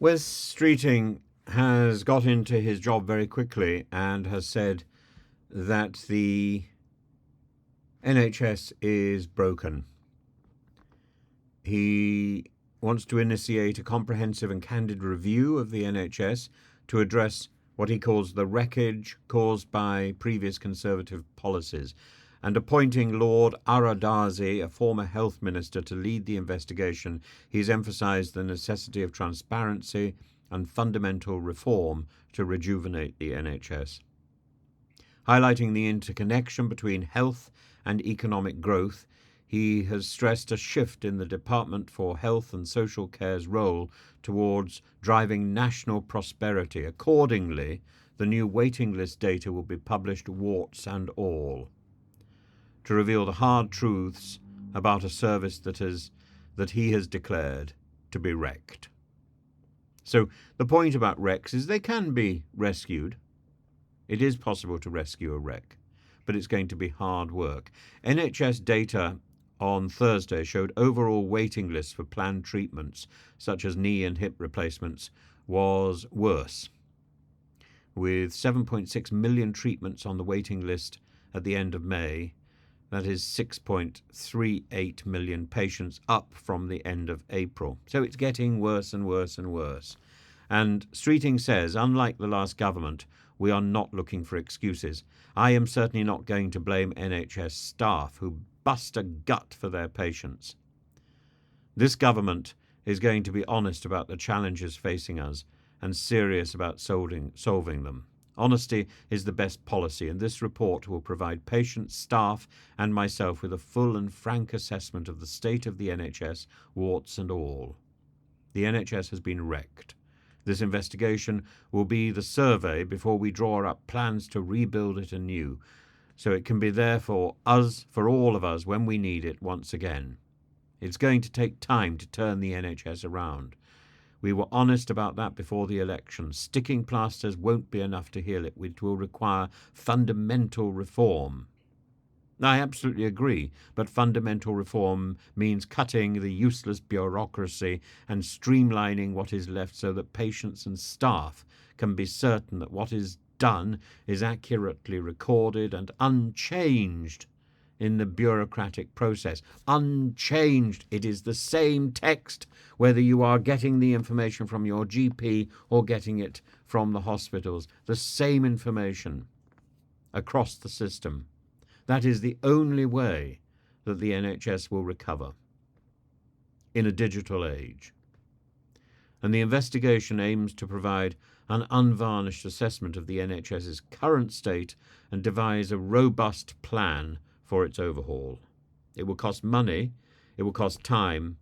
Wes Streeting has got into his job very quickly and has said that the NHS is broken. He wants to initiate a comprehensive and candid review of the NHS to address what he calls the wreckage caused by previous Conservative policies, and appointing Lord Aradazi, a former health minister, to lead the investigation. He's emphasised the necessity of transparency and fundamental reform to rejuvenate the NHS. Highlighting the interconnection between health and economic growth, he has stressed a shift in the Department for Health and Social Care's role towards driving national prosperity. Accordingly, the new waiting list data will be published, warts and all, to reveal the hard truths about a service that he has declared to be wrecked. So the point about wrecks is they can be rescued. It is possible to rescue a wreck, but it's going to be hard work. NHS data on Thursday showed overall waiting lists for planned treatments, such as knee and hip replacements, was worse, with 7.6 million treatments on the waiting list at the end of May. That is 6.38 million patients, up from the end of April. So it's getting worse and worse and worse. And Streeting says, unlike the last government, we are not looking for excuses. I am certainly not going to blame NHS staff who bust a gut for their patients. This government is going to be honest about the challenges facing us and serious about solving them. Honesty is the best policy, and this report will provide patients, staff, and myself with a full and frank assessment of the state of the NHS, warts and all. The NHS has been wrecked. This investigation will be the survey before we draw up plans to rebuild it anew, so it can be there for us, for all of us, when we need it once again. It's going to take time to turn the NHS around. We were honest about that before the election. Sticking plasters won't be enough to heal it. It will require fundamental reform. I absolutely agree, but fundamental reform means cutting the useless bureaucracy and streamlining what is left so that patients and staff can be certain that what is done is accurately recorded and unchanged in the bureaucratic process. Unchanged. It is the same text whether you are getting the information from your GP or getting it from the hospitals. The same information across the system. That is the only way that the NHS will recover in a digital age. And the investigation aims to provide an unvarnished assessment of the NHS's current state and devise a robust plan for its overhaul. It will cost money, it will cost time,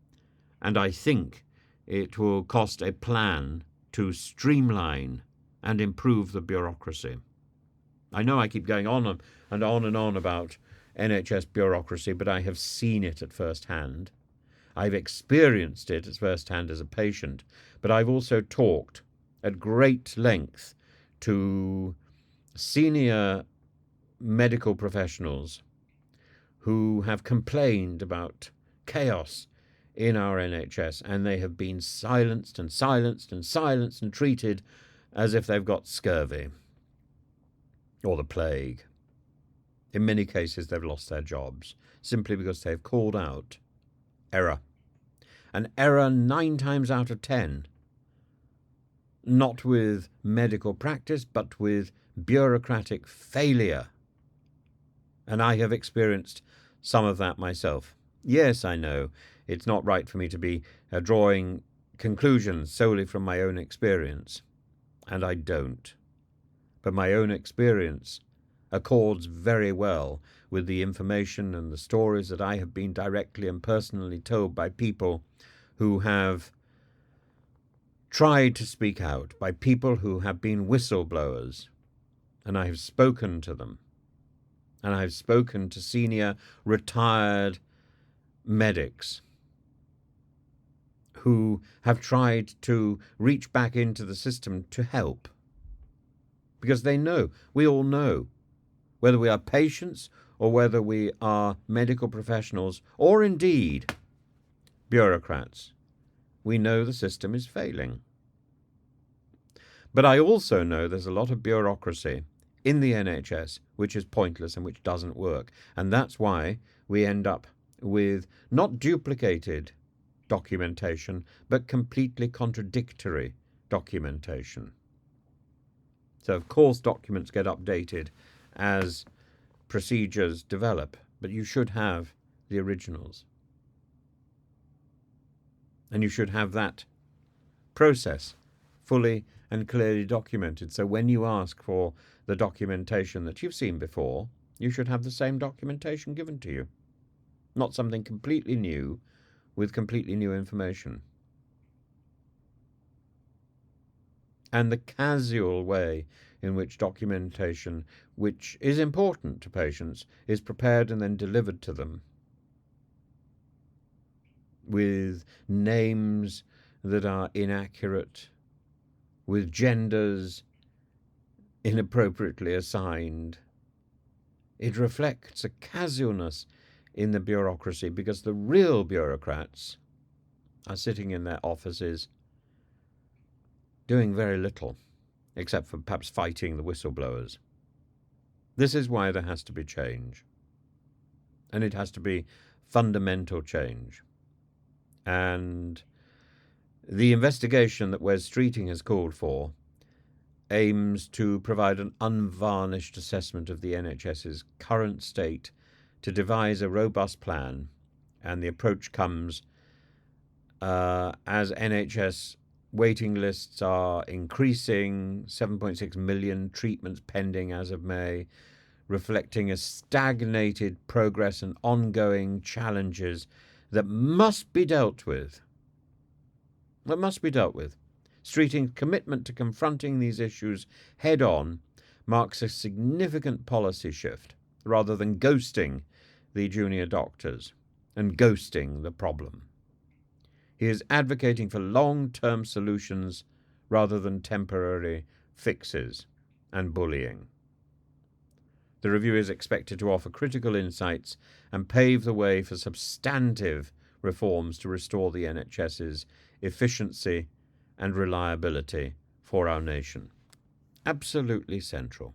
and I think it will cost a plan to streamline and improve the bureaucracy. I know I keep going on and on about NHS bureaucracy, but I have seen it at first hand. I've experienced it at first hand as a patient, but I've also talked at great length to senior medical professionals who have complained about chaos in our NHS, and they have been silenced and treated as if they've got scurvy or the plague. In many cases, they've lost their jobs simply because they've called out error. An error 9 times out of 10, not with medical practice, but with bureaucratic failure. And I have experienced some of that myself. Yes, I know it's not right for me to be drawing conclusions solely from my own experience, and I don't. But my own experience accords very well with the information and the stories that I have been directly and personally told by people who have tried to speak out, by people who have been whistleblowers, and I have spoken to them. And I've spoken to senior retired medics who have tried to reach back into the system to help. Because they know, we all know, whether we are patients or whether we are medical professionals or indeed bureaucrats, we know the system is failing. But I also know there's a lot of bureaucracy in the NHS which is pointless and which doesn't work. And that's why we end up with not duplicated documentation, but completely contradictory documentation. So, of course, documents get updated as procedures develop, but you should have the originals. And you should have that process fully and clearly documented. So when you ask for the documentation that you've seen before, you should have the same documentation given to you, not something completely new with completely new information. And the casual way in which documentation, which is important to patients, is prepared and then delivered to them with names that are inaccurate, with genders inappropriately assigned. It reflects a casualness in the bureaucracy, because the real bureaucrats are sitting in their offices doing very little, except for perhaps fighting the whistleblowers. This is why there has to be change. And it has to be fundamental change. And the investigation that Wes Streeting has called for aims to provide an unvarnished assessment of the NHS's current state, to devise a robust plan, and the approach comes as NHS waiting lists are increasing, 7.6 million treatments pending as of May, reflecting a stagnated progress and ongoing challenges that must be dealt with. Streeting's commitment to confronting these issues head-on marks a significant policy shift, rather than ghosting the junior doctors and ghosting the problem. He is advocating for long-term solutions rather than temporary fixes and bullying. The review is expected to offer critical insights and pave the way for substantive reforms to restore the NHS's efficiency and reliability for our nation. Absolutely central.